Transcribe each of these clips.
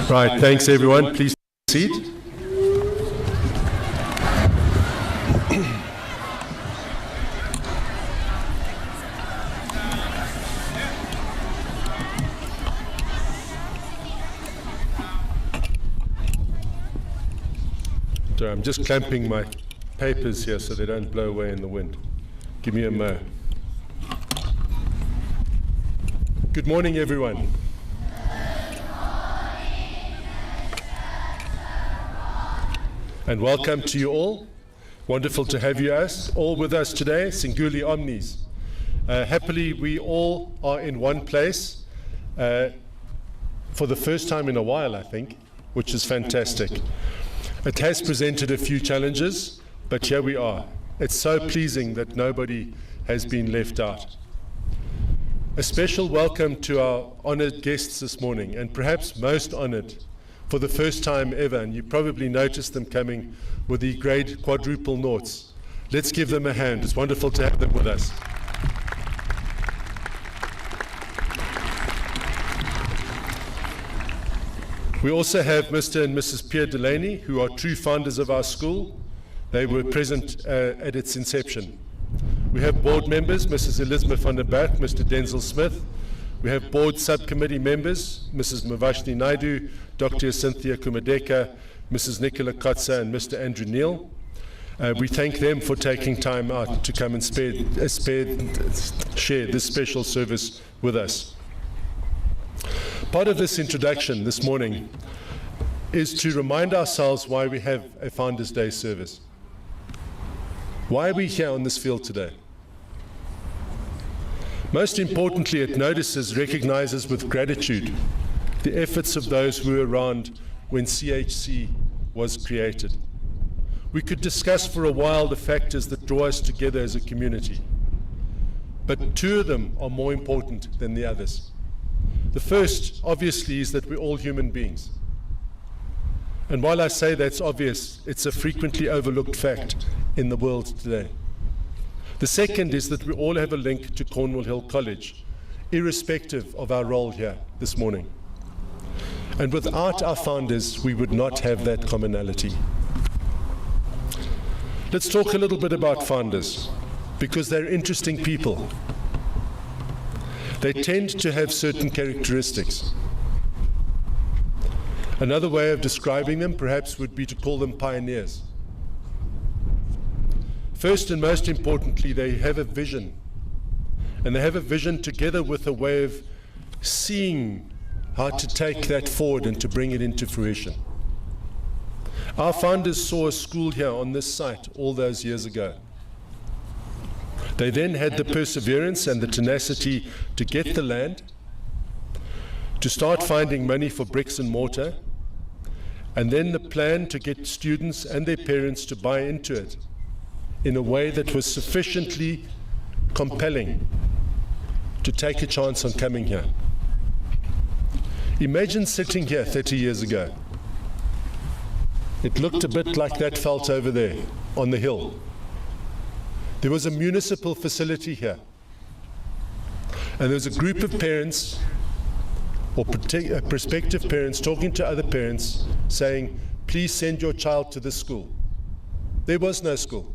Right, thanks everyone. Please take a seat. So I'm just clamping my papers here so they don't blow away in the wind. Give me a mo. Good morning, everyone. And welcome to you all. Wonderful to have you all with us today. Singuli Omnis. Happily, we all are in one place for the first time in a while, I think, which is fantastic. It has presented a few challenges, but here we are. It's so pleasing that nobody has been left out. A special welcome to our honored guests this morning, and perhaps most honored for the first time ever, and you probably noticed them coming with the grade quadruple noughts. Let's give them a hand. It's wonderful to have them with us. We also have Mr. and Mrs. Pierre Delaney, who are true founders of our school. They were present at its inception. We have board members, Mrs. Elizabeth van der Berg, Mr. Denzel Smith. We have board subcommittee members, Mrs. Mavashni Naidu, Dr. Cynthia Kumadeka, Mrs. Nicola Kotza, and Mr. Andrew Neal. We thank them for taking time out to come and share this special service with us. Part of this introduction this morning is to remind ourselves why we have a Founders' Day service. Why are we here on this field today? Most importantly, it notices, recognizes with gratitude the efforts of those who were around when CHC was created. We could discuss for a while the factors that draw us together as a community, but two of them are more important than the others. The first, obviously, is that we're all human beings. And while I say that's obvious, it's a frequently overlooked fact in the world today. The second is that we all have a link to Cornwall Hill College, irrespective of our role here this morning. And without our founders, we would not have that commonality. Let's talk a little bit about founders, because they're interesting people. They tend to have certain characteristics. Another way of describing them, perhaps, would be to call them pioneers. First and most importantly, they have a vision. And they have a vision together with a way of seeing how to take that forward and to bring it into fruition. Our founders saw a school here on this site all those years ago. They then had the perseverance and the tenacity to get the land, to start finding money for bricks and mortar, and then the plan to get students and their parents to buy into it in a way that was sufficiently compelling to take a chance on coming here. Imagine sitting here 30 years ago. It looked a bit like that felt over there on the hill. There was a municipal facility here. And there was a group of parents or prospective parents talking to other parents saying, please send your child to this school. There was no school.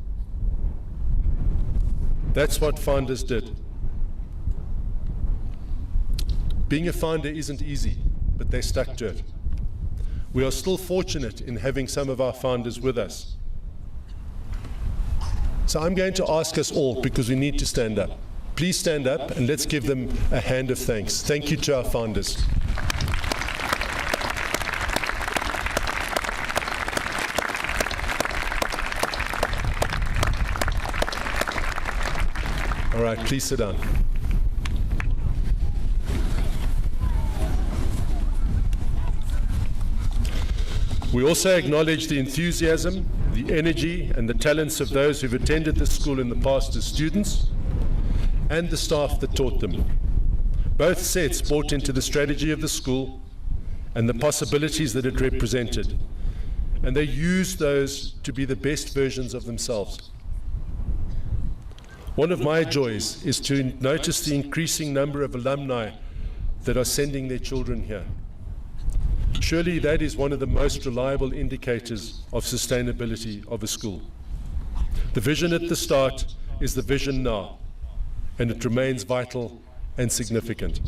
That's what founders did. Being a founder isn't easy, but they stuck to it. We are still fortunate in having some of our founders with us. So I'm going to ask us all, because we need to stand up. Please stand up and let's give them a hand of thanks. Thank you to our founders. All right, please sit down. We also acknowledge the enthusiasm, the energy, and the talents of those who've attended this school in the past as students, and the staff that taught them. Both sets bought into the strategy of the school and the possibilities that it represented. And they used those to be the best versions of themselves. One of my joys is to notice the increasing number of alumni that are sending their children here. Surely that is one of the most reliable indicators of sustainability of a school. The vision at the start is the vision now, and it remains vital and significant.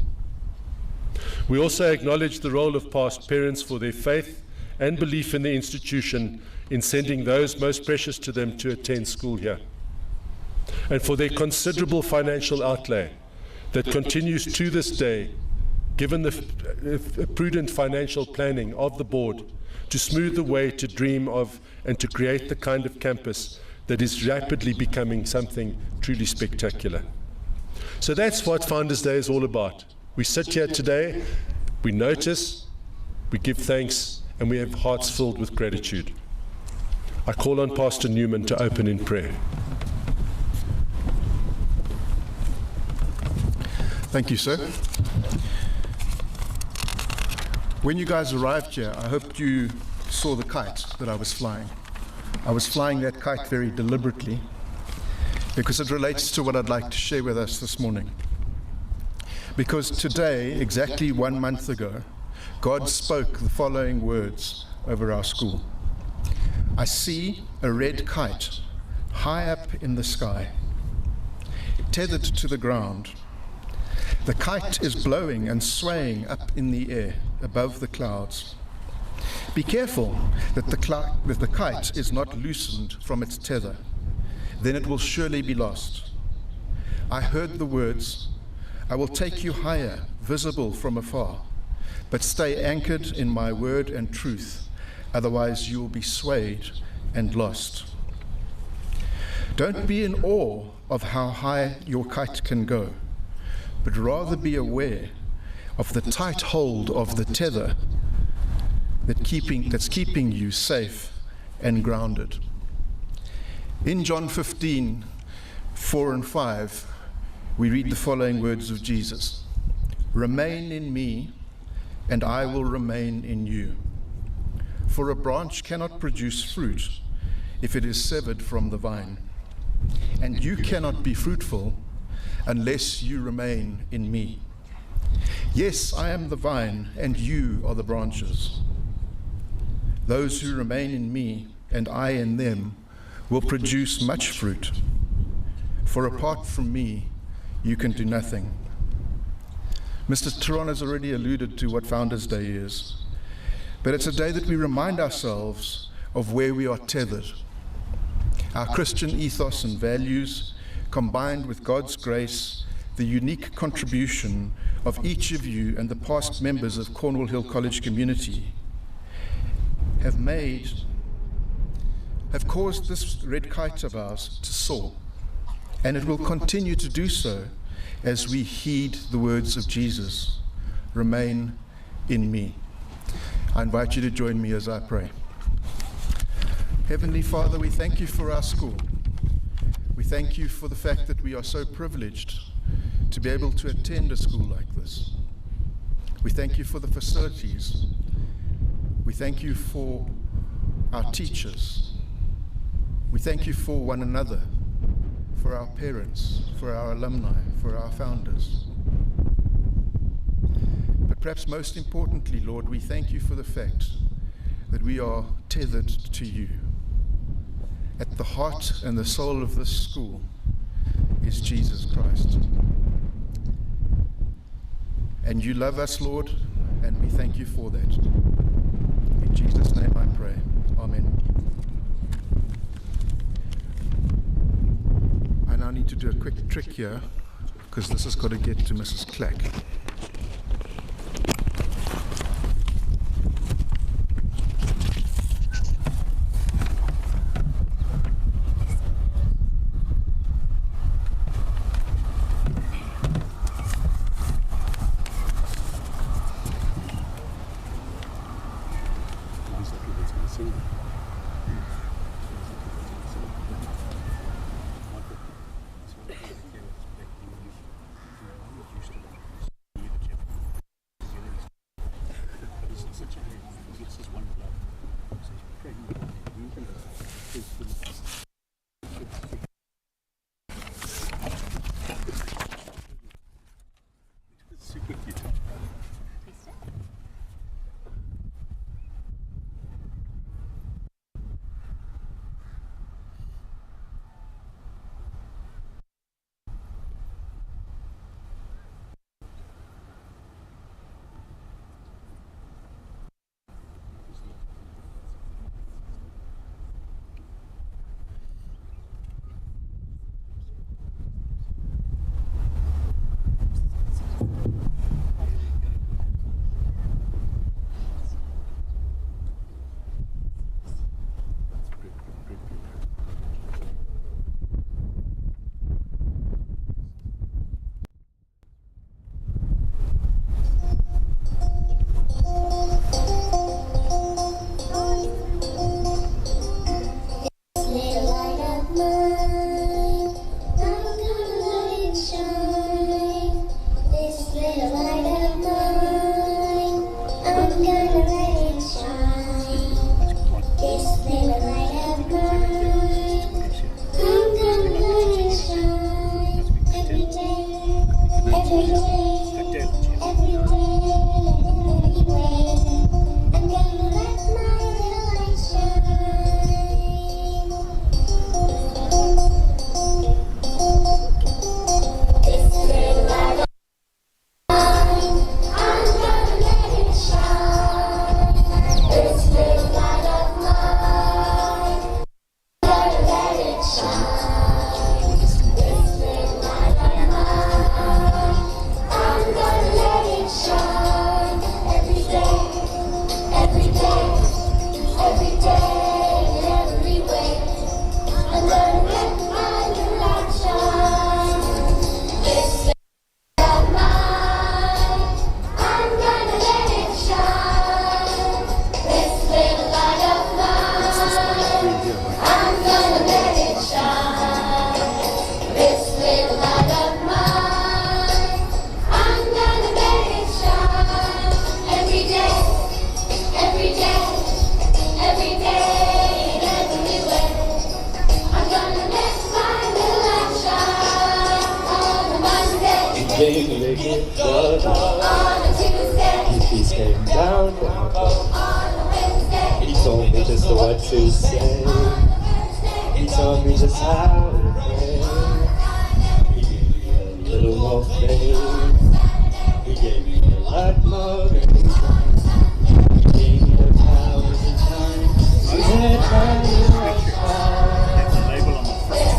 We also acknowledge the role of past parents for their faith and belief in the institution in sending those most precious to them to attend school here, and for their considerable financial outlay that continues to this day, given the prudent financial planning of the board to smooth the way to dream of and to create the kind of campus that is rapidly becoming something truly spectacular. So that's what Founders Day is all about. We sit here today, we notice, we give thanks, and we have hearts filled with gratitude. I call on Pastor Newman to open in prayer. Thank you, sir. When you guys arrived here, I hoped you saw the kite that I was flying. I was flying that kite very deliberately because it relates to what I'd like to share with us this morning. Because today, exactly 1 month ago, God spoke the following words over our school. I see a red kite high up in the sky, tethered to the ground. The kite is blowing and swaying up in the air above the clouds. Be careful that the kite is not loosened from its tether. Then it will surely be lost. I heard the words, I will take you higher, visible from afar, but stay anchored in my word and truth, otherwise you will be swayed and lost. Don't be in awe of how high your kite can go, but rather be aware of the tight hold of the tether that's keeping you safe and grounded. In John 15, 4 and 5, we read the following words of Jesus. Remain in me, and I will remain in you. For a branch cannot produce fruit if it is severed from the vine, and you cannot be fruitful unless you remain in me. Yes, I am the vine, and you are the branches. Those who remain in me, and I in them, will produce much fruit. For apart from me, you can do nothing. Mr. Turon has already alluded to what Founders Day is, but it's a day that we remind ourselves of where we are tethered. Our Christian ethos and values, combined with God's grace, the unique contribution of each of you and the past members of Cornwall Hill College community, have caused this red kite of ours to soar, and it will continue to do so as we heed the words of Jesus, remain in me. I invite you to join me as I pray. Heavenly Father, we thank you for our school. We thank you for the fact that we are so privileged to be able to attend a school like this. We thank you for the facilities. We thank you for our teachers. We thank you for one another, for our parents, for our alumni, for our founders. But perhaps most importantly, Lord, we thank you for the fact that we are tethered to you. At the heart and the soul of this school is Jesus Christ. And you love us, Lord, and we thank you for that. In Jesus' name I pray. Amen. I now need to do a quick trick here, because this has got to get to Mrs. Clack. gave me the gift of love. His peace came down from above. He told me just what to say. He taught me just how to pray. He gave me a little more faith. He gave me a lot more grace. He gave me the power to shine. He said, "Try your That's a label on the front.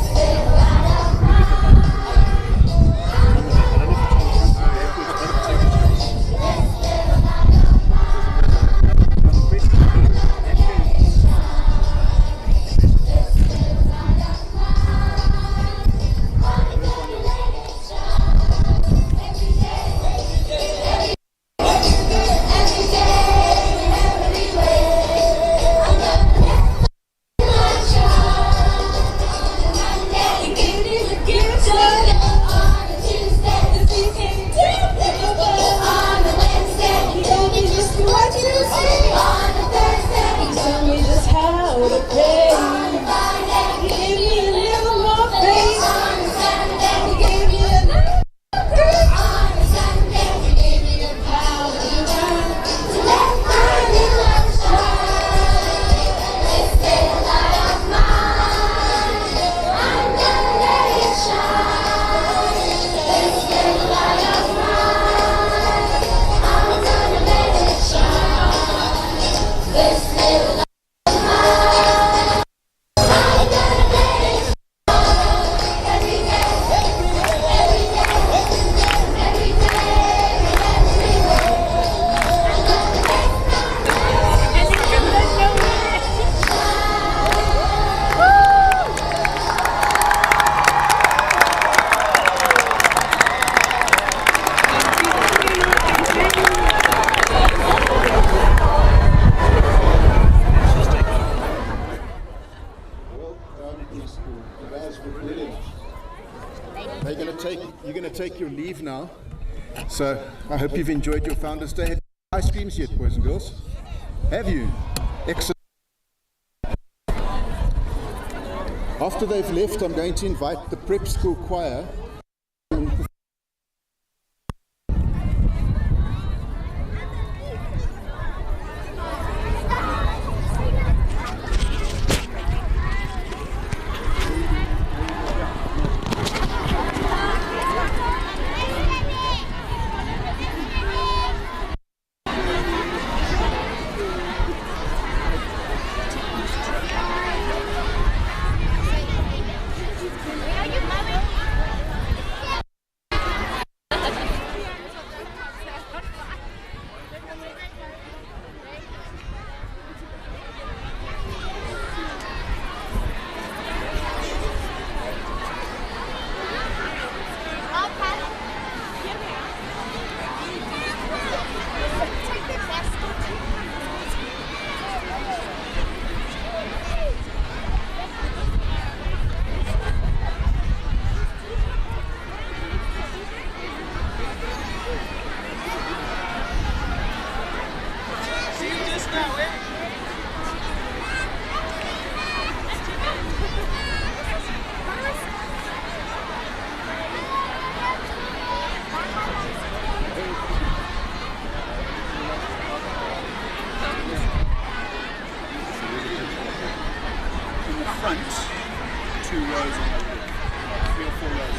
You're going to take your leave now. So I hope you've enjoyed your Founders Day. Have you had ice creams yet, boys and girls? Have you? Excellent. After they've left, I'm going to invite the prep school choir. Front, 2 rows on the left, 3 or 4 rows.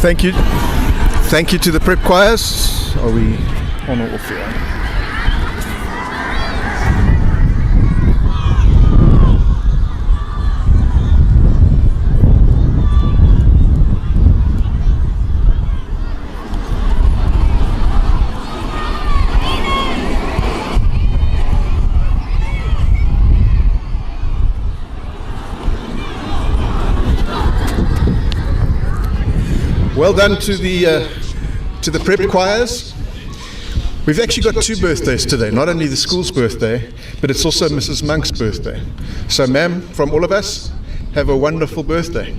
Thank you. Thank you to the prep choirs. Are we on or off here? Well done to the prep choirs. We've actually got two birthdays today, not only the school's birthday, but it's also Mrs. Monk's birthday. So ma'am, from all of us, have a wonderful birthday.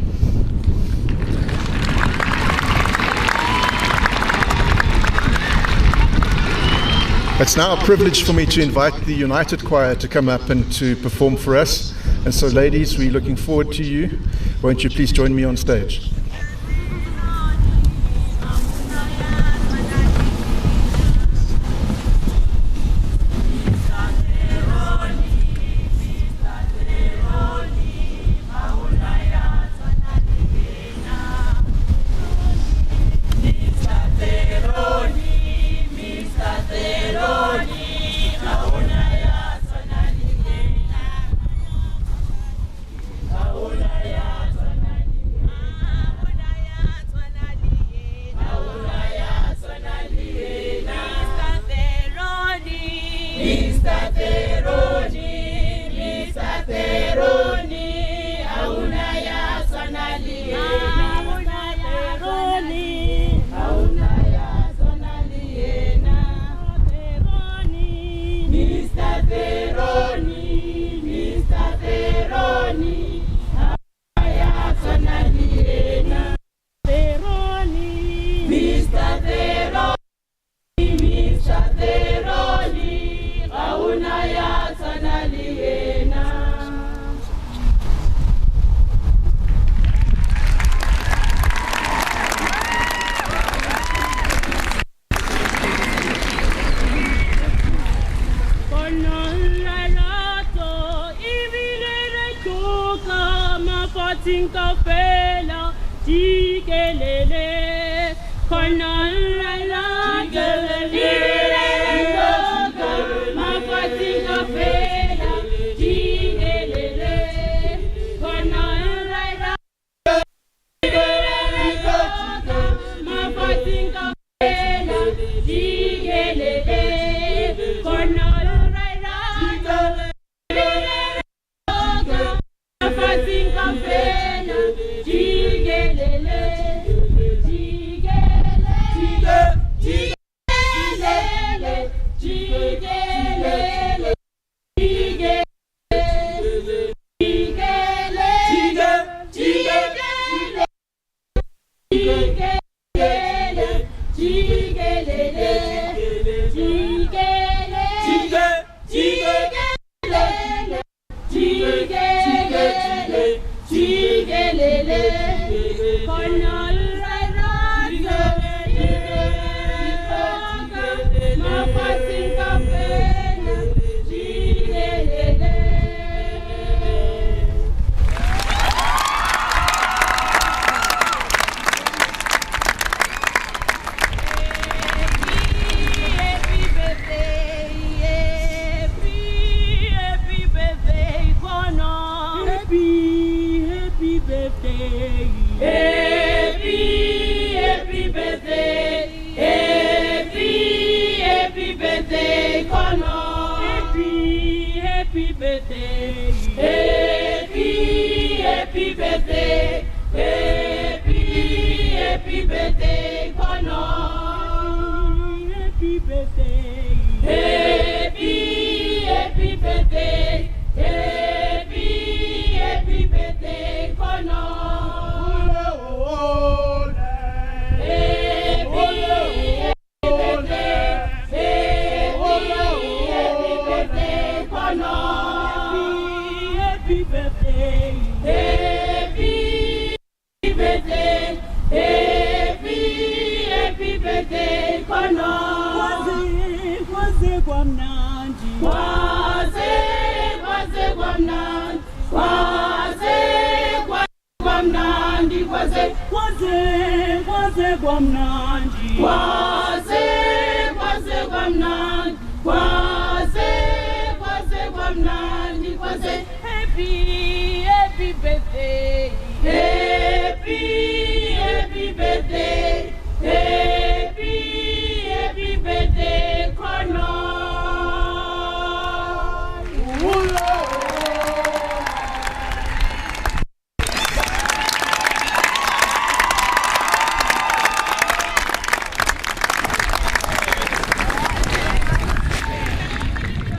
It's now a privilege for me to invite the United Choir to come up and to perform for us. And so, ladies, we're looking forward to you. Won't you please join me on stage?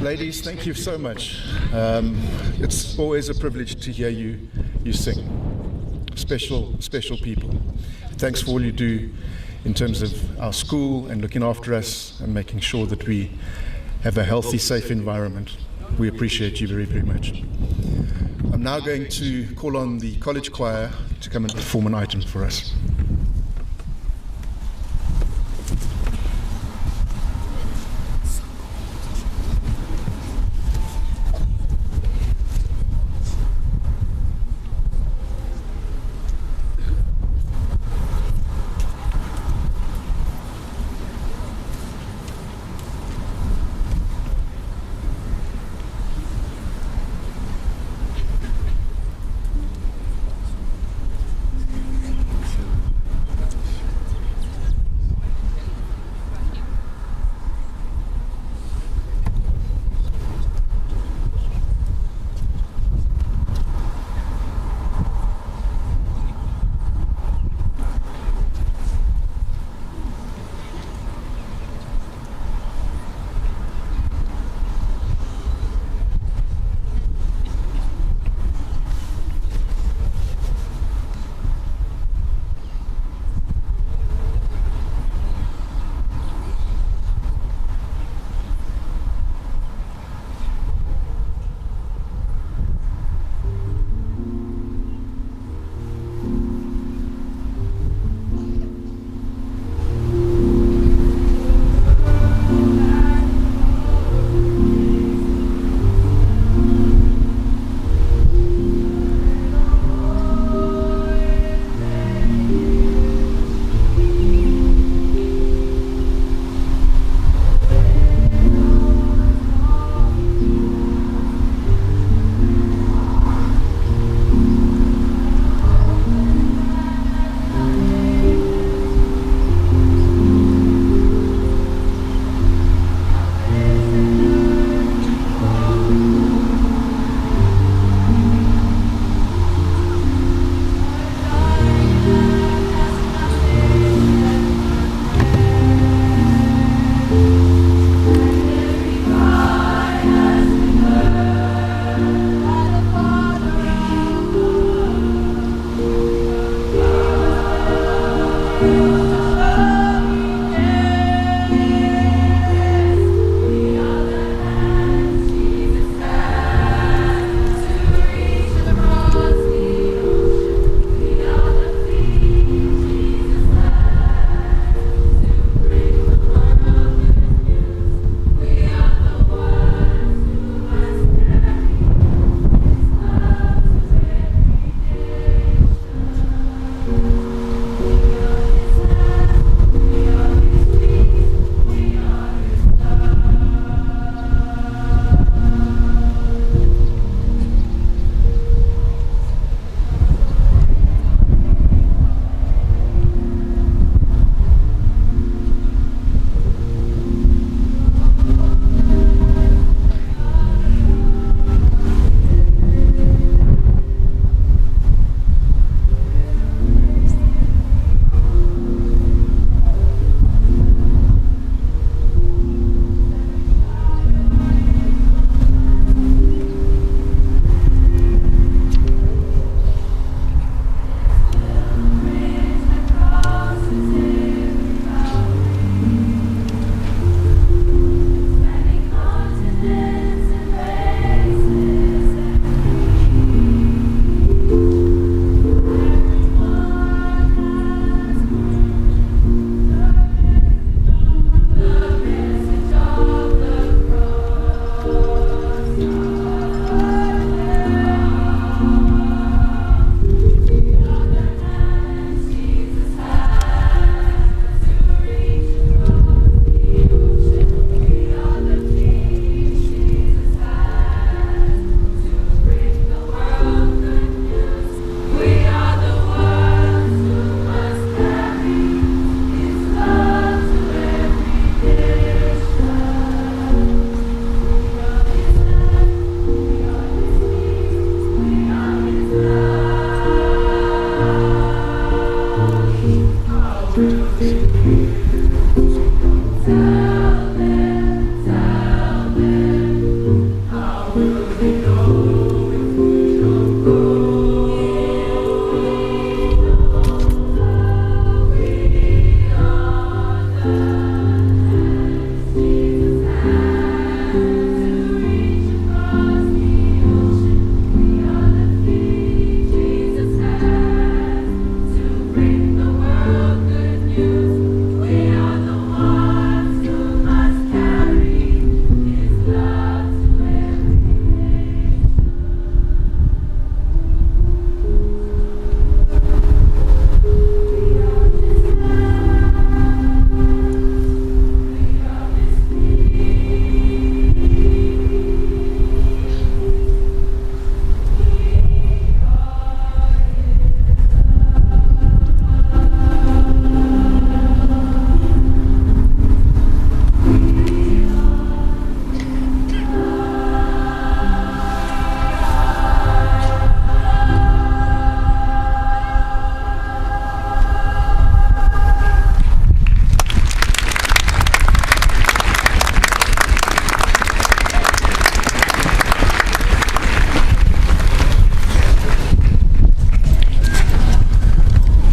Ladies, thank you so much. It's always a privilege to hear you sing. Special people. Thanks for all you do in terms of our school and looking after us and making sure that we have a healthy, safe environment. We appreciate you very, very much. I'm now going to call on the college choir to come and perform an item for us.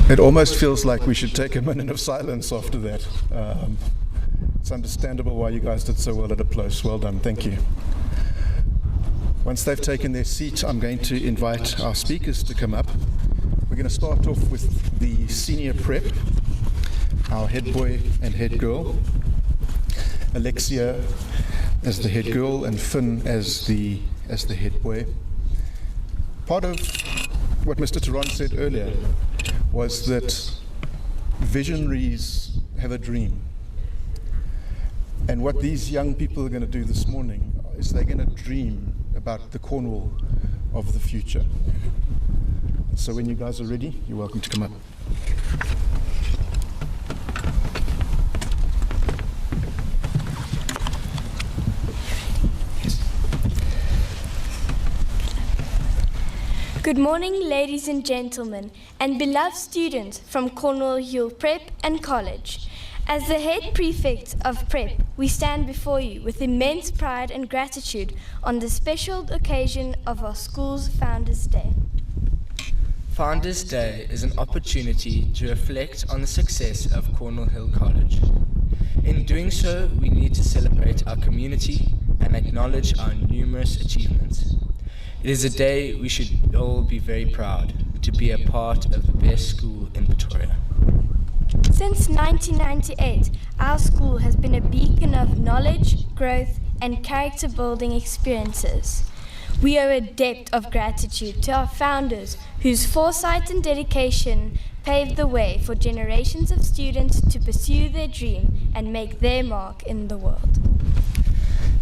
It almost feels like we should take a minute of silence after that. It's understandable why you guys did so well at a close. Well done, thank you. Once they've taken their seat, I'm going to invite our speakers to come up. We're going to start off with the senior prep, our head boy and head girl. Alexia as the head girl and Finn as the head boy. Part of what Mr. Theron said earlier was that visionaries have a dream. And what these young people are going to do this morning is they're going to dream about the Cornwall of the future. So when you guys are ready, you're welcome to come up. Good morning, ladies and gentlemen, and beloved students from Cornwall Hill Prep and College. As the head prefect of Prep, we stand before you with immense pride and gratitude on the special occasion of our school's Founders' Day. Founders' Day is an opportunity to reflect on the success of Cornwall Hill College. In doing so, we need to celebrate our community and acknowledge our numerous achievements. It is a day we should all be very proud to be a part of the best school in Pretoria. Since 1998, our school has been a beacon of knowledge, growth, and character-building experiences. We owe a debt of gratitude to our founders, whose foresight and dedication paved the way for generations of students to pursue their dream and make their mark in the world.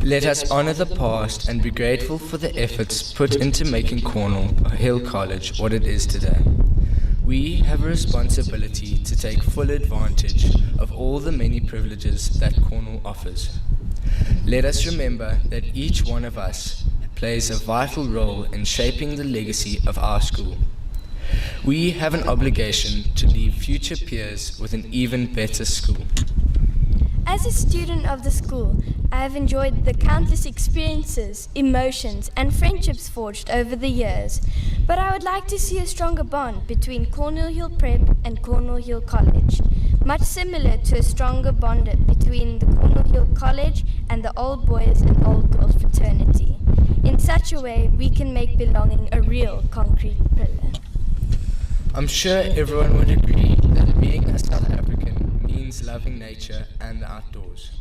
Let us honour the past and be grateful for the efforts put into making Cornwall Hill College what it is today. We have a responsibility to take full advantage of all the many privileges that Cornwall offers. Let us remember that each one of us plays a vital role in shaping the legacy of our school. We have an obligation to leave future peers with an even better school. As a student of the school, I have enjoyed the countless experiences, emotions, and friendships forged over the years, but I would like to see a stronger bond between Cornwall Hill Prep and Cornwall Hill College, much similar to a stronger bond between the Cornwall Hill College and the Old Boys and Old Girls fraternity. In such a way, we can make belonging a real concrete pillar. I'm sure everyone would agree that being a South African means loving nature and the outdoors.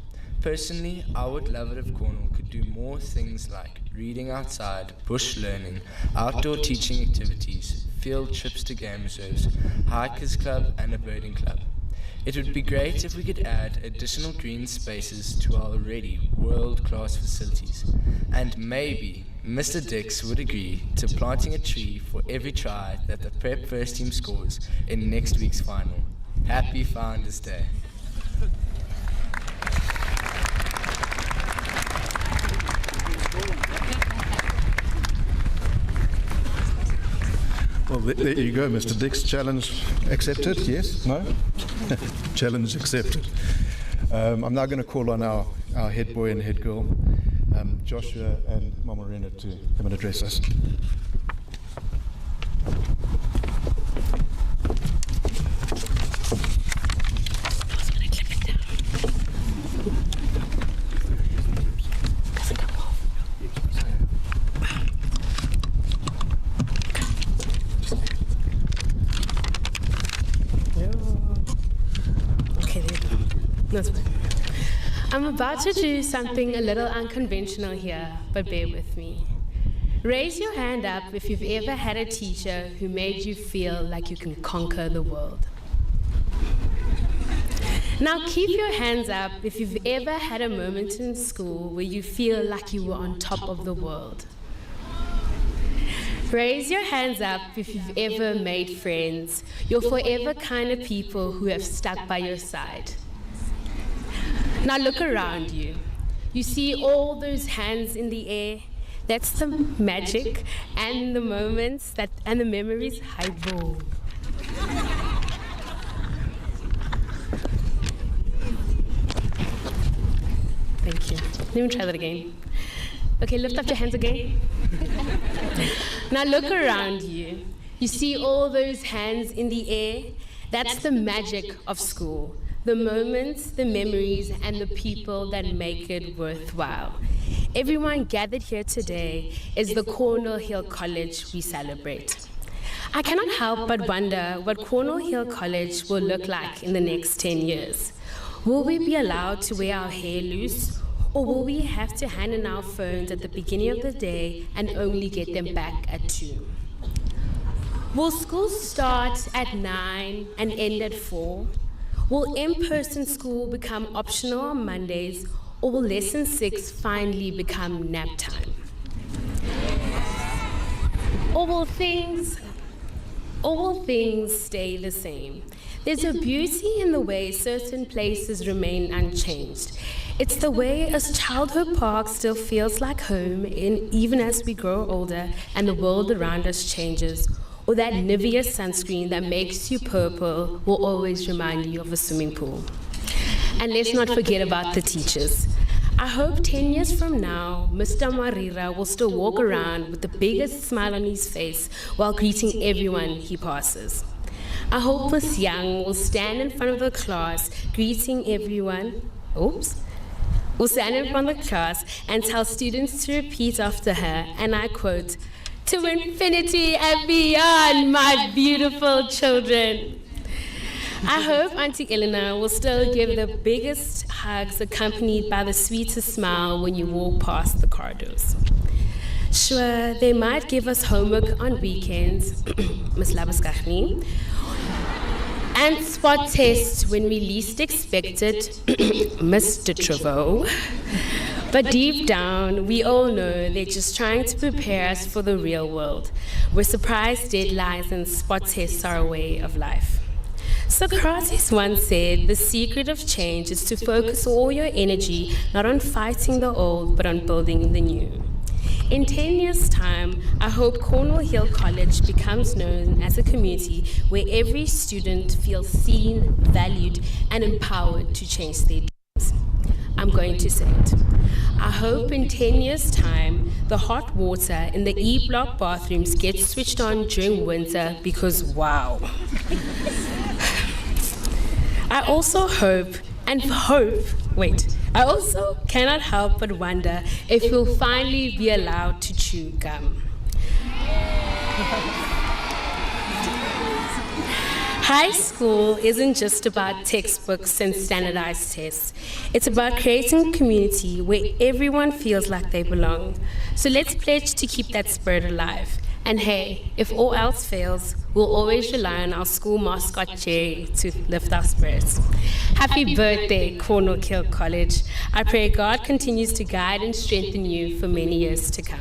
Personally, I would love it if Cornwall could do more things like reading outside, bush learning, outdoor teaching activities, field trips to game reserves, hikers club and a birding club. It would be great if we could add additional green spaces to our already world-class facilities. And maybe Mr. Dix would agree to planting a tree for every try that the Prep first team scores in next week's final. Happy Founders Day. Well, there you go, Mr. Dix. Challenge accepted, yes? No? Challenge accepted. I'm now going to call on our head boy and head girl, Joshua and Mama Rena, to come and address us. I'm about to do something a little unconventional here, but bear with me. Raise your hand up if you've ever had a teacher who made you feel like you can conquer the world. Now keep your hands up if you've ever had a moment in school where you feel like you were on top of the world. Raise your hands up if you've ever made friends, your forever kind of people who have stuck by your side. Now look around you. You see all those hands in the air? That's the magic and the moments and the memories. Highball. Thank you. Let me try that again. Okay, lift up your hands again. Now look around you. You see all those hands in the air? That's the magic of school. The moments, the memories, and the people that make it worthwhile. Everyone gathered here today is the Cornwall Hill College we celebrate. I cannot help but wonder what Cornwall Hill College will look like in the next 10 years. Will we be allowed to wear our hair loose? Or will we have to hand in our phones at the beginning of the day and only get them back at 2? Will school start at 9 and end at 4? Will in-person school become optional on Mondays, or will lesson 6 finally become nap time? Or will things stay the same? There's a beauty in the way certain places remain unchanged. It's the way a childhood park still feels like home even as we grow older and the world around us changes, or that Nivea sunscreen that makes you purple will always remind you of a swimming pool. And let's not forget about the teachers. I hope 10 years from now, Mr. Marira will still walk around with the biggest smile on his face while greeting everyone he passes. I hope Miss Young will stand in front of the class greeting everyone. Will stand in front of the class and tell students to repeat after her, and I quote, "To infinity and beyond, my beautiful children." I hope Auntie Eleanor will still give the biggest hugs accompanied by the sweetest smile when you walk past the corridors. Sure, they might give us homework on weekends, Ms. Labuskachni, and spot tests when we least expect it, Mr. Trevor. But deep down, we all know they're just trying to prepare us for the real world, where surprise deadlines and spot tests are a way of life. Socrates once said, the secret of change is to focus all your energy not on fighting the old, but on building the new. In 10 years' time, I hope Cornwall Hill College becomes known as a community where every student feels seen, valued, and empowered to change their dreams. I'm going to say it. I hope in 10 years' time, the hot water in the E-block bathrooms gets switched on during winter because, wow. I also cannot help but wonder if we'll finally be allowed to chew gum. High school isn't just about textbooks and standardized tests. It's about creating a community where everyone feels like they belong. So let's pledge to keep that spirit alive. And hey, if all else fails, we'll always rely on our school mascot Jerry to lift our spirits. Happy birthday, Cornwall Hill College. I pray God continues to guide and strengthen you for many years to come.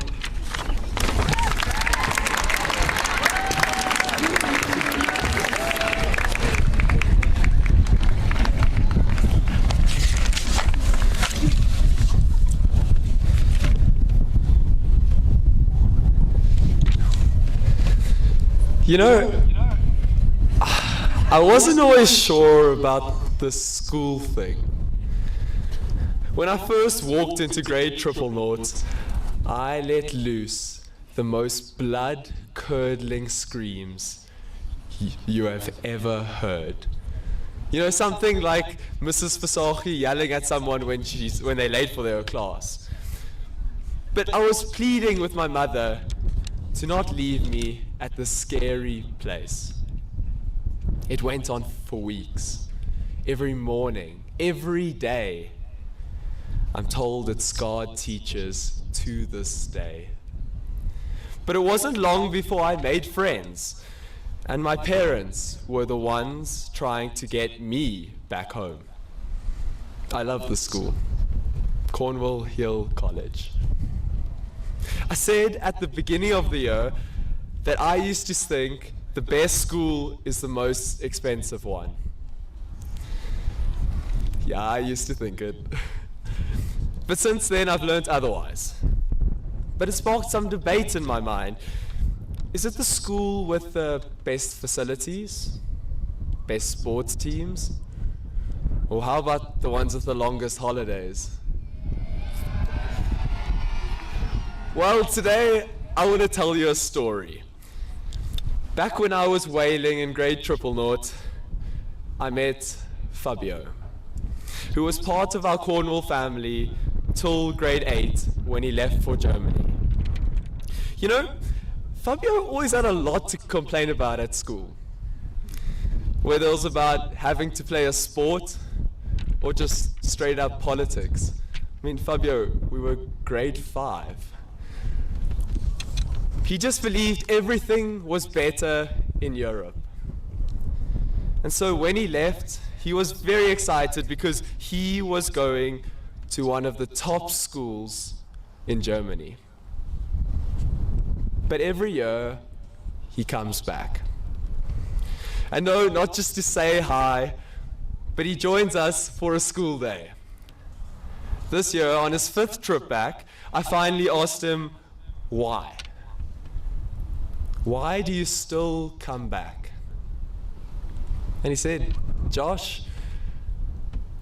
You know, I wasn't always sure about the school thing. When I first walked into grade 000, I let loose the most blood-curdling screams you have ever heard. You know, something like Mrs. Fasahi yelling at someone when they're late for their class. But I was pleading with my mother to not leave me at this scary place. It went on for weeks. Every morning, every day. I'm told it scarred teachers to this day. But it wasn't long before I made friends, and my parents were the ones trying to get me back home. I love the school, Cornwall Hill College. I said at the beginning of the year that I used to think the best school is the most expensive one. Yeah, I used to think it. But since then I've learned otherwise. But it sparked some debate in my mind. Is it the school with the best facilities? Best sports teams? Or how about the ones with the longest holidays? Well, today I want to tell you a story. Back when I was whaling in grade 000, I met Fabio, who was part of our Cornwall family till grade 8 when he left for Germany. You know, Fabio always had a lot to complain about at school, whether it was about having to play a sport or just straight up politics. I mean, Fabio, we were grade 5. He just believed everything was better in Europe. And so when he left, he was very excited because he was going to one of the top schools in Germany. But every year, he comes back. And no, not just to say hi, but he joins us for a school day. This year, on his 5th trip back, I finally asked him, why? Why do you still come back? And he said, Josh,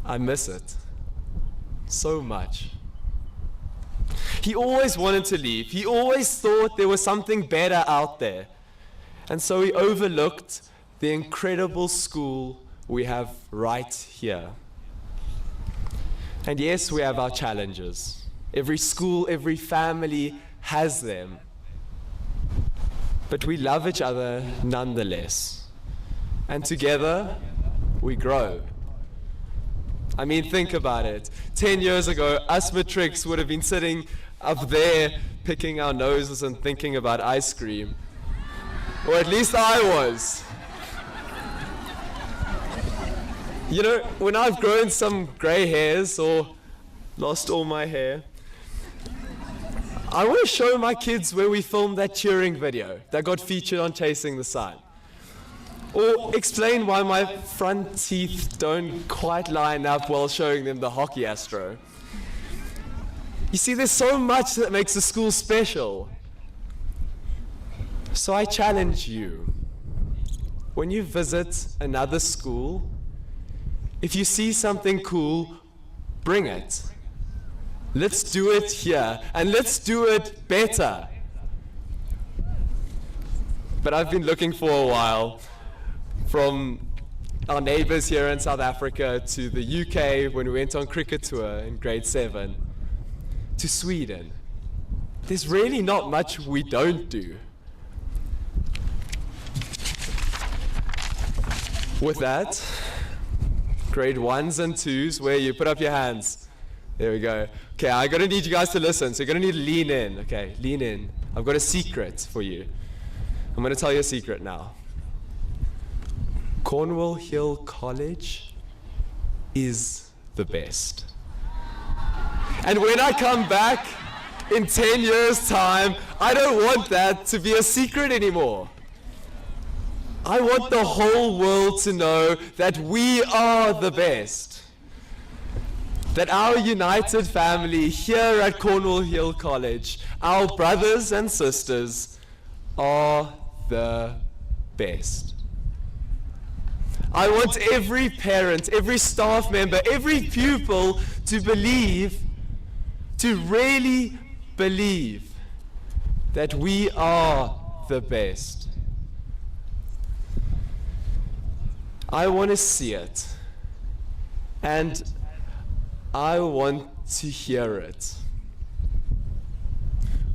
I miss it so much. He always wanted to leave. He always thought there was something better out there. And so he overlooked the incredible school we have right here. And yes, we have our challenges. Every school, every family has them. But we love each other nonetheless. And together, we grow. I mean, think about it. 10 years ago, us matrics would have been sitting up there picking our noses and thinking about ice cream. Or at least I was. You know, when I've grown some grey hairs or lost all my hair, I want to show my kids where we filmed that cheering video that got featured on Chasing the Sun. Or explain why my front teeth don't quite line up while showing them the hockey astro. You see, there's so much that makes the school special. So I challenge you, when you visit another school, if you see something cool, bring it. Let's do it here, and let's do it better. But I've been looking for a while, from our neighbors here in South Africa to the UK when we went on cricket tour in grade 7, to Sweden. There's really not much we don't do. With that, grade 1s and 2s, where you put up your hands. There we go. Okay, I'm gonna need you guys to listen, so you're gonna need to lean in. Okay, lean in. I've got a secret for you. I'm gonna tell you a secret now. Cornwall Hill College is the best. And when I come back in 10 years' time, I don't want that to be a secret anymore. I want the whole world to know that we are the best. That our united family here at Cornwall Hill College, our brothers and sisters, are the best. I want every parent, every staff member, every pupil to believe, to really believe that we are the best. I want to see it, and I want to hear it.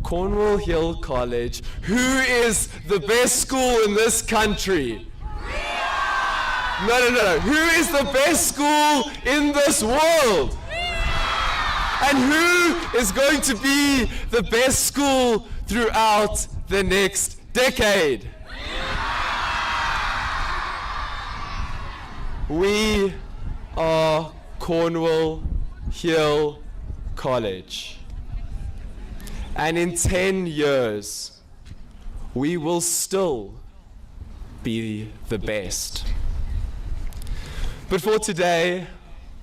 Cornwall Hill College, who is the best school in this country? No. Who is the best school in this world? And who is going to be the best school throughout the next decade? We are Cornwall Hill College. And in 10 years, we will still be the best. But for today,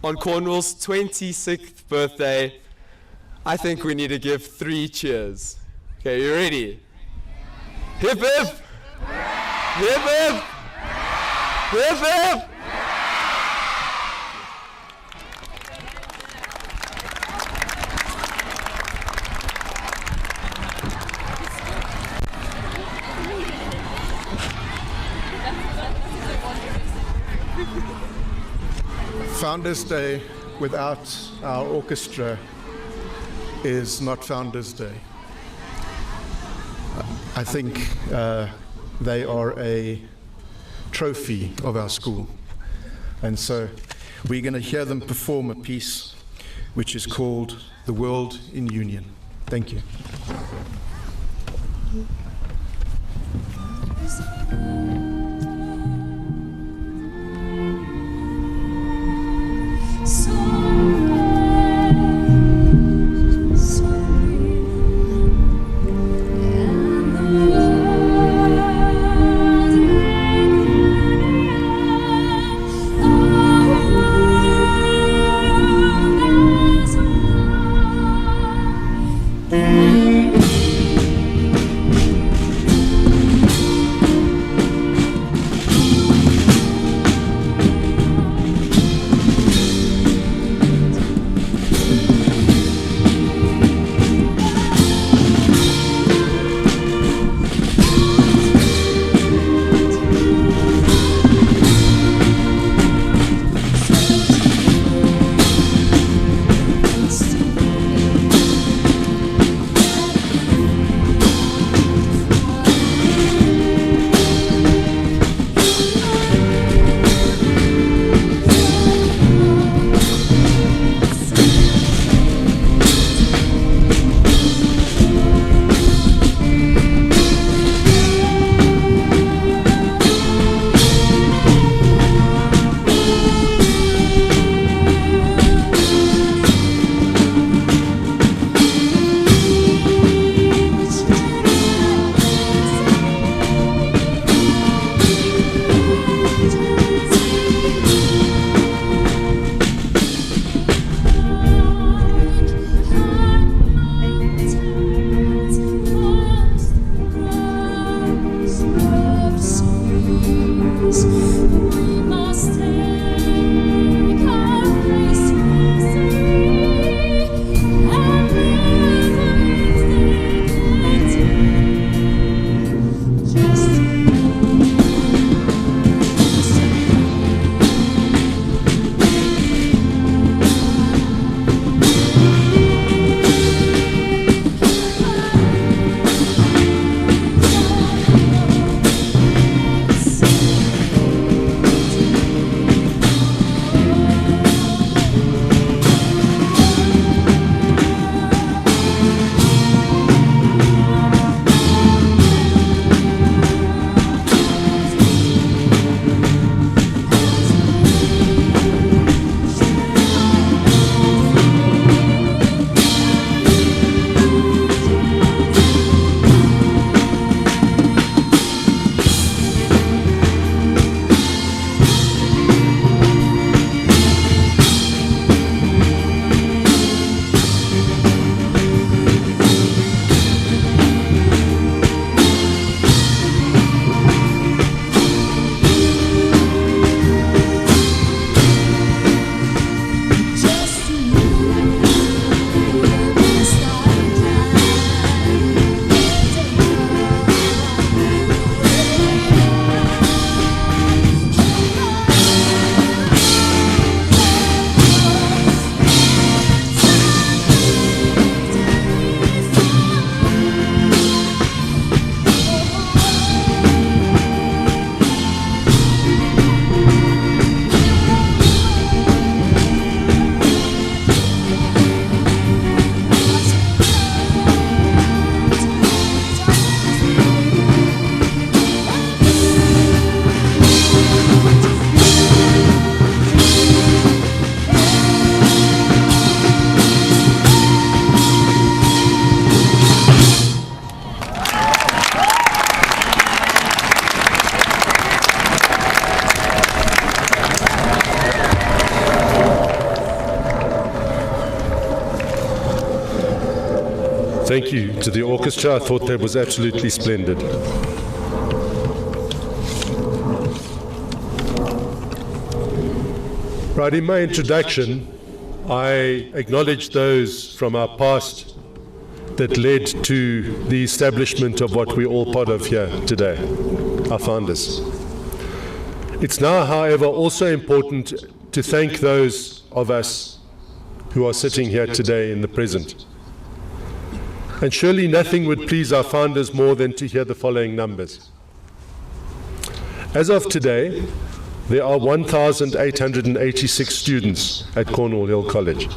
on Cornwall's 26th birthday, I think we need to give 3 cheers. Okay, you ready? Hip hip! Hip hip! Hip hip! Founders Day without our orchestra is not Founders Day. I think they are a trophy of our school. And so we're going to hear them perform a piece which is called The World in Union. Thank you. Thank you to the orchestra. I thought that was absolutely splendid. Right, in my introduction, I acknowledged those from our past that led to the establishment of what we're all part of here today, our founders. It's now, however, also important to thank those of us who are sitting here today in the present. And surely nothing would please our founders more than to hear the following numbers. As of today, there are 1,886 students at Cornwall Hill College.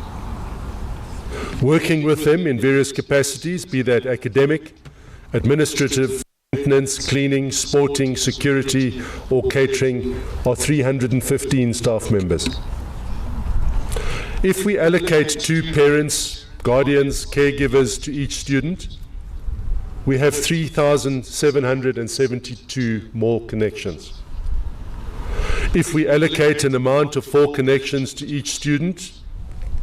Working with them in various capacities, be that academic, administrative, maintenance, cleaning, sporting, security, or catering, are 315 staff members. If we allocate 2 parents, guardians, caregivers to each student, we have 3,772 more connections. If we allocate an amount of 4 connections to each student,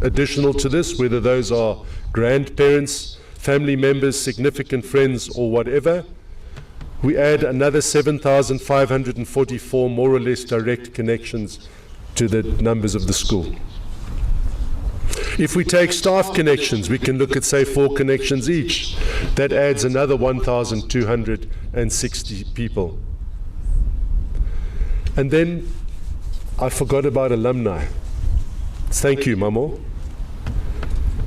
additional to this, whether those are grandparents, family members, significant friends, or whatever, we add another 7,544 more or less direct connections to the numbers of the school. If we take staff connections, we can look at, say, 4 connections each. That adds another 1,260 people. And then I forgot about alumni. Thank you, Mamo.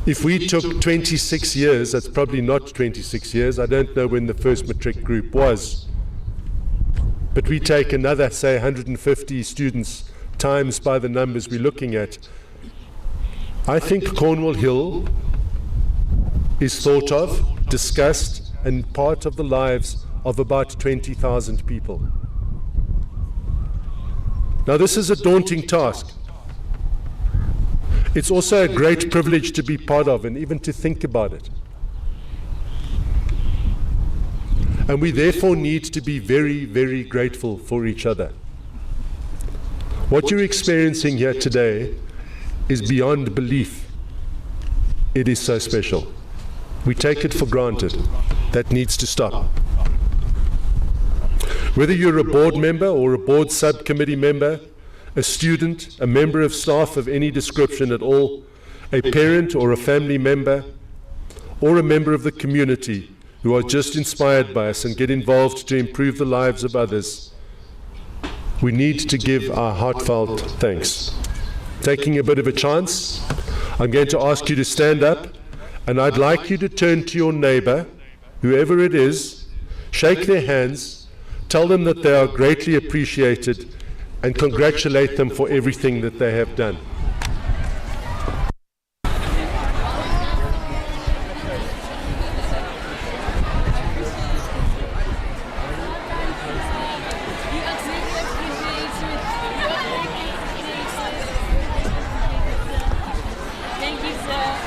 If we took 26 years, that's probably not 26 years, I don't know when the first matric group was, but we take another, say, 150 students times by the numbers we're looking at, I think Cornwall Hill is thought of, discussed, and part of the lives of about 20,000 people. Now, this is a daunting task. It's also a great privilege to be part of and even to think about it. And we therefore need to be very, very grateful for each other. What you're experiencing here today is beyond belief. It is so special. We take it for granted. That needs to stop. Whether you're a board member or a board subcommittee member, a student, a member of staff of any description at all, a parent or a family member, or a member of the community who are just inspired by us and get involved to improve the lives of others, we need to give our heartfelt thanks. Taking a bit of a chance, I'm going to ask you to stand up, and I'd like you to turn to your neighbor, whoever it is, shake their hands, tell them that they are greatly appreciated, and congratulate them for everything that they have done. Thank you, sir.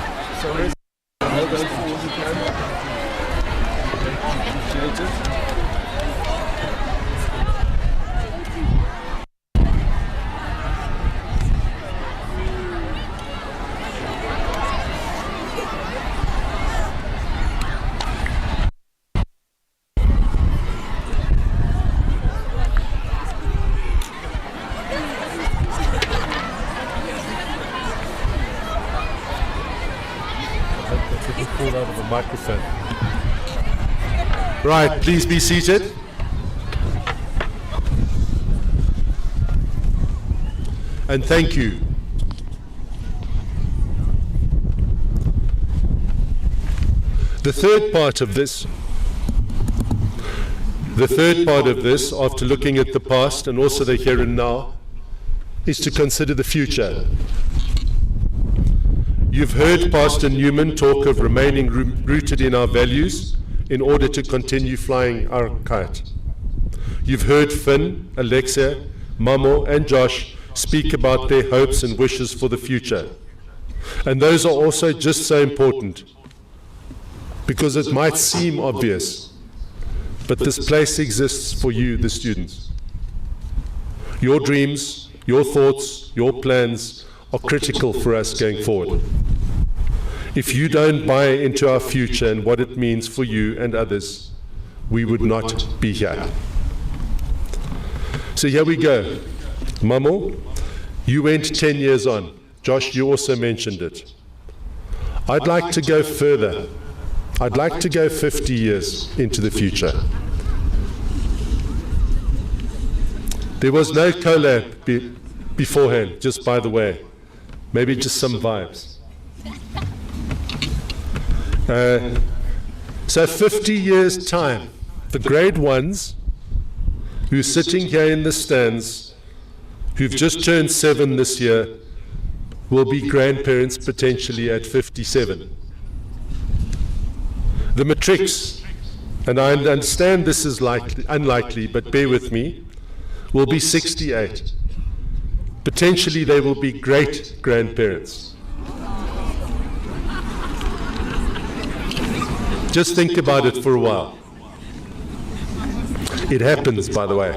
Pulled out of a microphone. Right, please be seated. And thank you. The third part of this, after looking at the past and also the here and now, is to consider the future. You've heard Pastor Newman talk of remaining rooted in our values in order to continue flying our kite. You've heard Finn, Alexia, Mamo, and Josh speak about their hopes and wishes for the future. And those are also just so important, because it might seem obvious, but this place exists for you, the students. Your dreams, your thoughts, your plans are critical for us going forward. If you don't buy into our future and what it means for you and others, we would not be here. So here we go. Mamo, you went 10 years on. Josh, you also mentioned it. I'd like to go further. I'd like to go 50 years into the future. There was no collab beforehand, just by the way. Maybe just some vibes. So 50 years' time, the grade ones who are sitting here in the stands, who've just turned 7 this year, will be grandparents potentially at 57. The matrics, and I understand this is unlikely, but bear with me, will be 68. Potentially they will be great-grandparents. Just think about it for a while. It happens, by the way.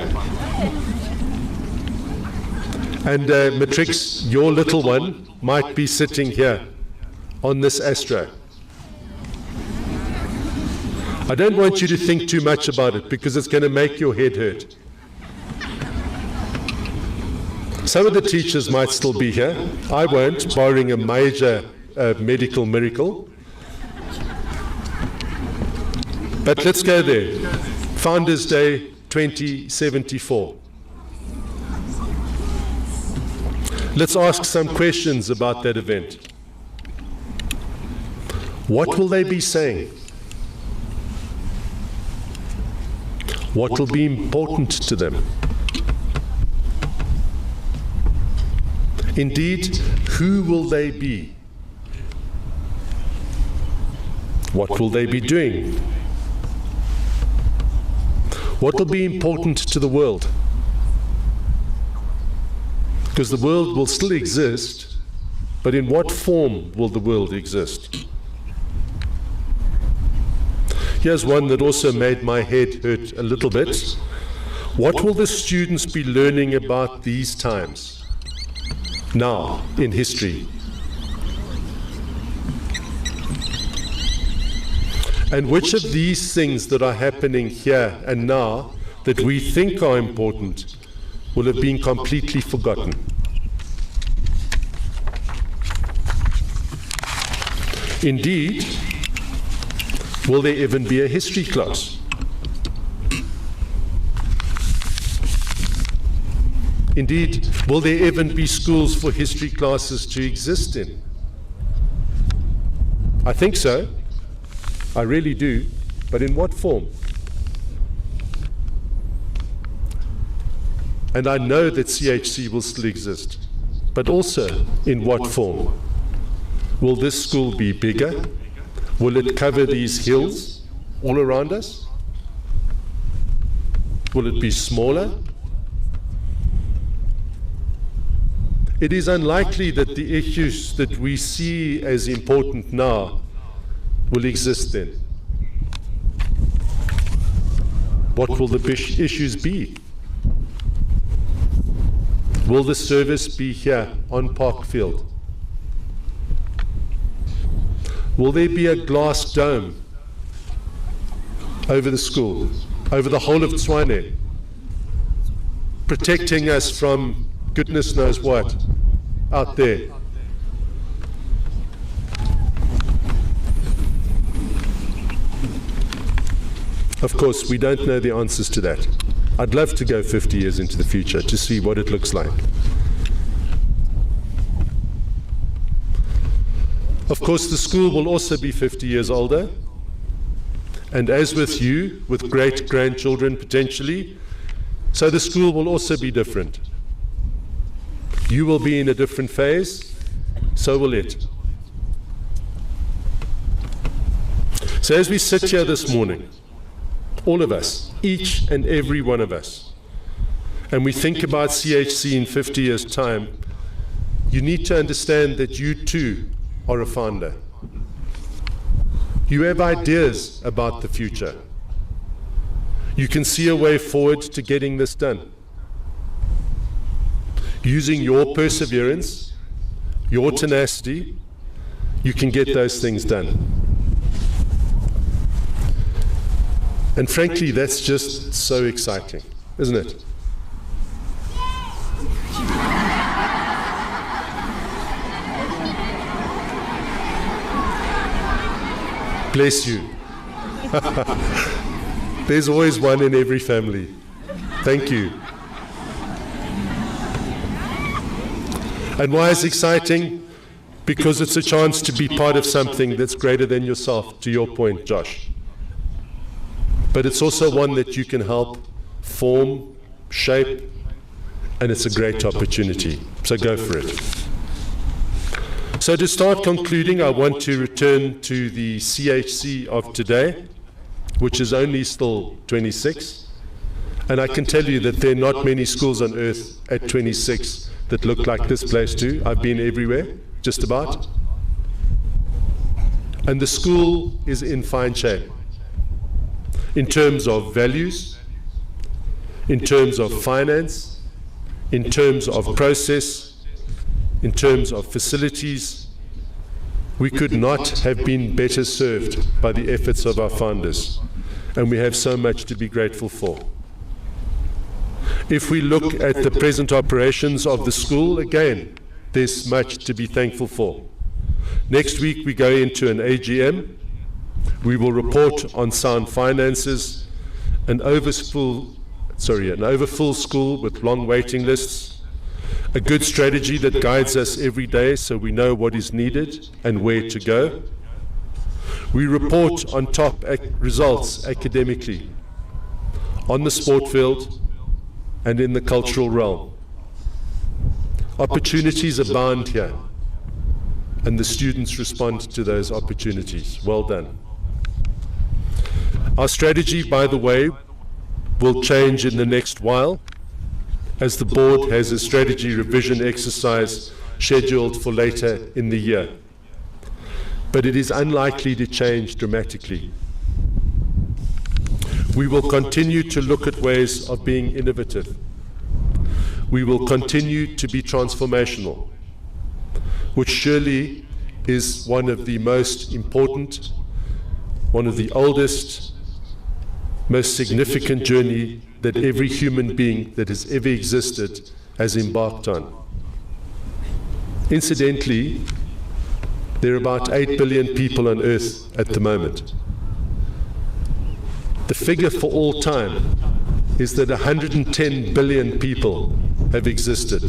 And Matrix, your little one might be sitting here on this Astro. I don't want you to think too much about it because it's going to make your head hurt. Some of the teachers might still be here. I won't, barring a major medical miracle. But let's go there. Founders Day 2074. Let's ask some questions about that event. What will they be saying? What will be important to them? Indeed, who will they be? What will they be doing? What will be important to the world? Because the world will still exist, but in what form will the world exist? Here's one that also made my head hurt a little bit. What will the students be learning about these times, now, in history? And which of these things that are happening here and now that we think are important will have been completely forgotten? Indeed, will there even be a history class? Indeed, will there even be schools for history classes to exist in? I think so. I really do. But in what form? And I know that CHC will still exist. But also, in what form? Will this school be bigger? Will it cover these hills all around us? Will it be smaller? It is unlikely that the issues that we see as important now will exist then. What will the issues be? Will the service be here on Parkfield? Will there be a glass dome over the school, over the whole of Tshwane, protecting us from goodness knows what out there? Of course, we don't know the answers to that. I'd love to go 50 years into the future to see what it looks like. Of course, the school will also be 50 years older. And as with you, with great-grandchildren potentially, so the school will also be different. You will be in a different phase, so will it. So as we sit here this morning, all of us, each and every one of us, and we think about CHC in 50 years' time, you need to understand that you too are a founder. You have ideas about the future. You can see a way forward to getting this done. Using your perseverance, your tenacity, you can get those things done. And frankly, that's just so exciting, isn't it? Bless you. There's always one in every family. Thank you. And why is it exciting? Because it's a chance to be part of something that's greater than yourself, to your point, Josh. But it's also one that you can help form, shape, and it's a great opportunity. So go for it. So to start concluding, I want to return to the CHC of today, which is only still 26. And I can tell you that there are not many schools on earth at 26 that look like this place too. I've been everywhere, just about. And the school is in fine shape in terms of values, in terms of finance, in terms of process, in terms of facilities. We could not have been better served by the efforts of our founders, and we have so much to be grateful for. If we look at the present operations of the school, again, there's much to be thankful for. Next week we go into an AGM. We will report on sound finances, an overfull school with long waiting lists, a good strategy that guides us every day so we know what is needed and where to go. We report on top results academically, on the sport field, and in the cultural realm. Opportunities abound here, and the students respond to those opportunities. Well done. Our strategy, by the way, will change in the next while, as the board has a strategy revision exercise scheduled for later in the year. But it is unlikely to change dramatically. We will continue to look at ways of being innovative. We will continue to be transformational, which surely is one of the most important, one of the oldest, most significant journey that every human being that has ever existed has embarked on. Incidentally, there are about 8 billion people on Earth at the moment. The figure for all time is that 110 billion people have existed.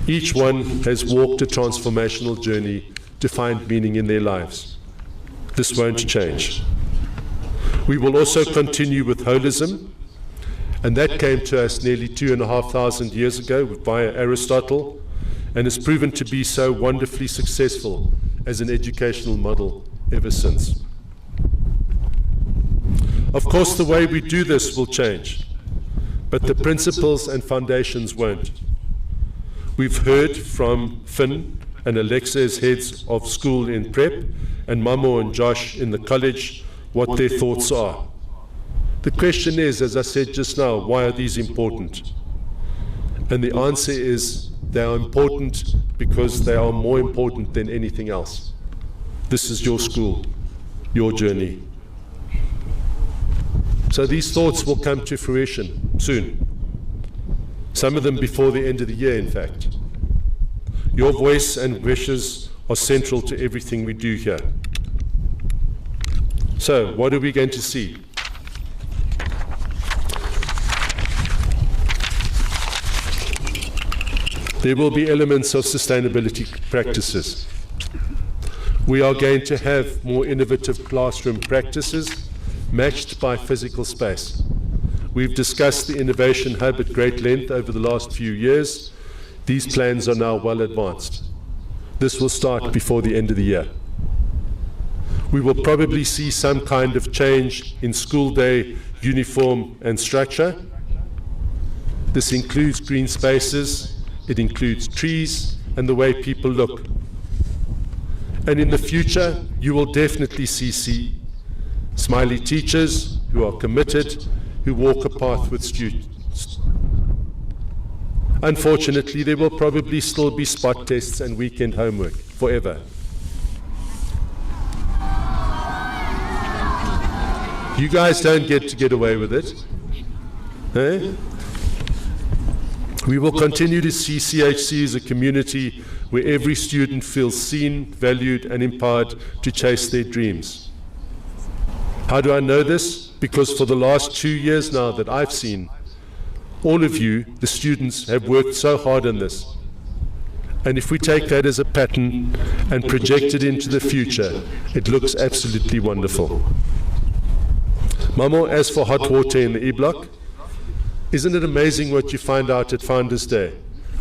Each one has walked a transformational journey to find meaning in their lives. This won't change. We will also continue with holism, and that came to us nearly 2,500 years ago via Aristotle, and has proven to be so wonderfully successful as an educational model ever since. Of course, the way we do this will change, but the principles and foundations won't. We've heard from Finn and Alexa as heads of school in prep, and Mamo and Josh in the college, what their thoughts are. The question is, as I said just now, why are these important? And the answer is, they are important because they are more important than anything else. This is your school, your journey. So these thoughts will come to fruition soon. Some of them before the end of the year, in fact. Your voice and wishes are central to everything we do here. So, what are we going to see? There will be elements of sustainability practices. We are going to have more innovative classroom practices matched by physical space. We've discussed the Innovation Hub at great length over the last few years. These plans are now well advanced. This will start before the end of the year. We will probably see some kind of change in school day uniform and structure. This includes green spaces, it includes trees, and the way people look. And in the future, you will definitely see smiley teachers who are committed, who walk a path with students. Unfortunately, there will probably still be spot tests and weekend homework forever. You guys don't get to get away with it. Eh? We will continue to see CHC as a community where every student feels seen, valued, and empowered to chase their dreams. How do I know this? Because for the last 2 years now that I've seen, all of you, the students, have worked so hard on this. And if we take that as a pattern and project it into the future, it looks absolutely wonderful. Mamo, as for hot water in the E-block, isn't it amazing what you find out at Founders Day?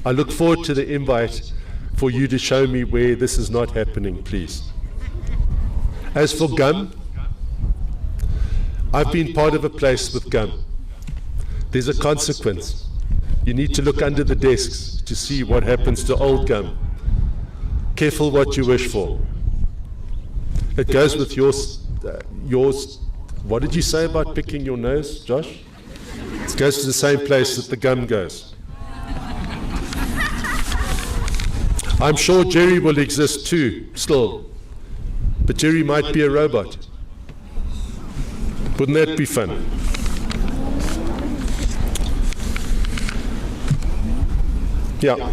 I look forward to the invite for you to show me where this is not happening, please. As for gum, I've been part of a place with gum. There's a consequence. You need to look under the desks to see what happens to old gum. Careful what you wish for. It goes with yours. What did you say about picking your nose, Josh? It goes to the same place that the gum goes. I'm sure Jerry will exist too, still. But Jerry might be a robot. Wouldn't that be fun? Yeah.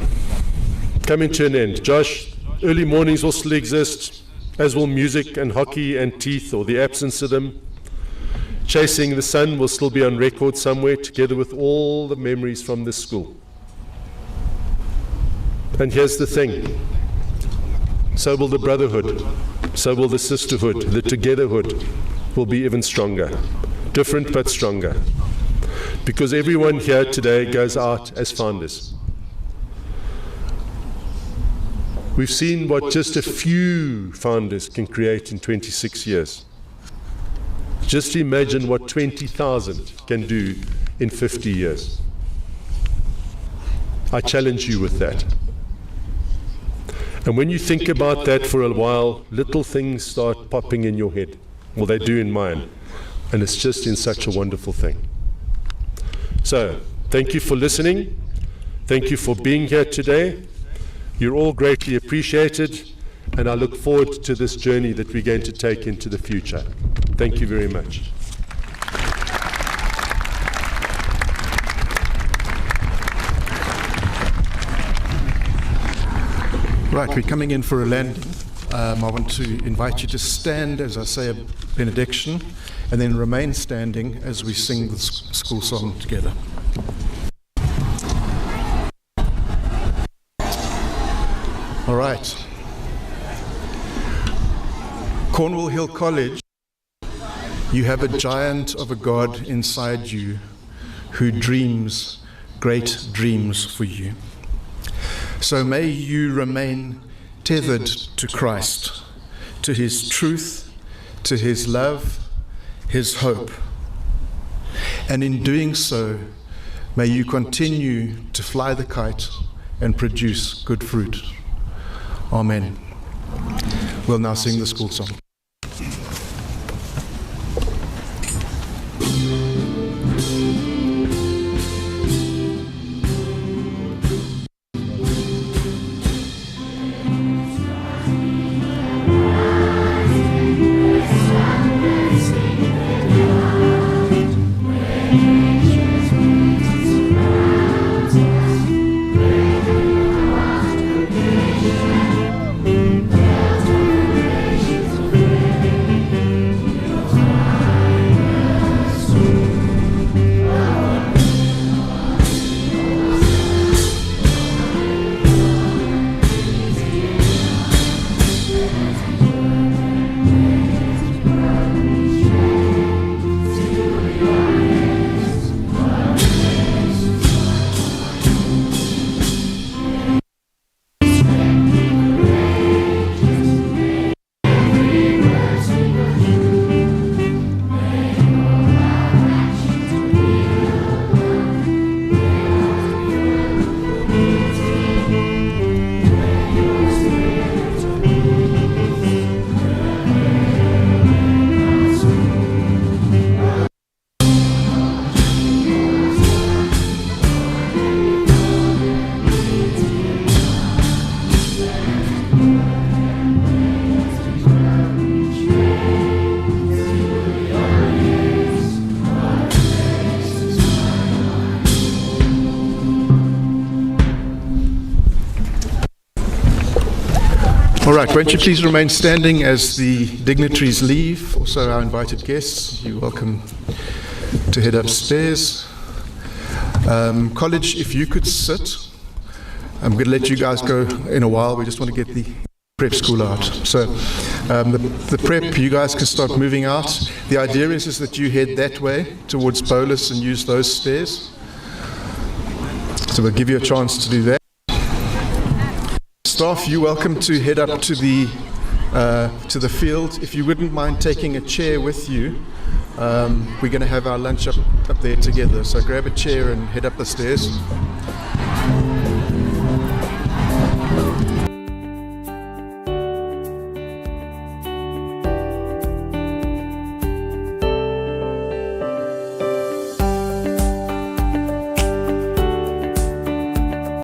Coming to an end. Josh, early mornings will still exist, as will music and hockey and teeth, or the absence of them. Chasing the Sun will still be on record somewhere, together with all the memories from this school. And here's the thing. So will the brotherhood. So will the sisterhood. The togetherhood will be even stronger. Different but stronger. Because everyone here today goes out as founders. We've seen what just a few founders can create in 26 years. Just imagine what 20,000 can do in 50 years. I challenge you with that. And when you think about that for a while, little things start popping in your head. Well, they do in mine. And it's just in such a wonderful thing. So, thank you for listening. Thank you for being here today. You're all greatly appreciated, and I look forward to this journey that we're going to take into the future. Thank you very much. Right, we're coming in for a landing. I want to invite you to stand as I say a benediction, and then remain standing as we sing the school song together. All right. Cornwall Hill College, you have a giant of a God inside you who dreams great dreams for you. So may you remain tethered to Christ, to his truth, to his love, his hope. And in doing so, may you continue to fly the kite and produce good fruit. Amen. We'll now sing the school song. All right, won't you please remain standing as the dignitaries leave, also our invited guests. You're welcome to head upstairs. College, if you could sit. I'm going to let you guys go in a while. We just want to get the prep school out. So the prep, you guys can start moving out. The idea is that you head that way towards Bolus and use those stairs. So we'll give you a chance to do that. Staff, you're welcome to head up to the field. If you wouldn't mind taking a chair with you, we're going to have our lunch up there together. So grab a chair and head up the stairs.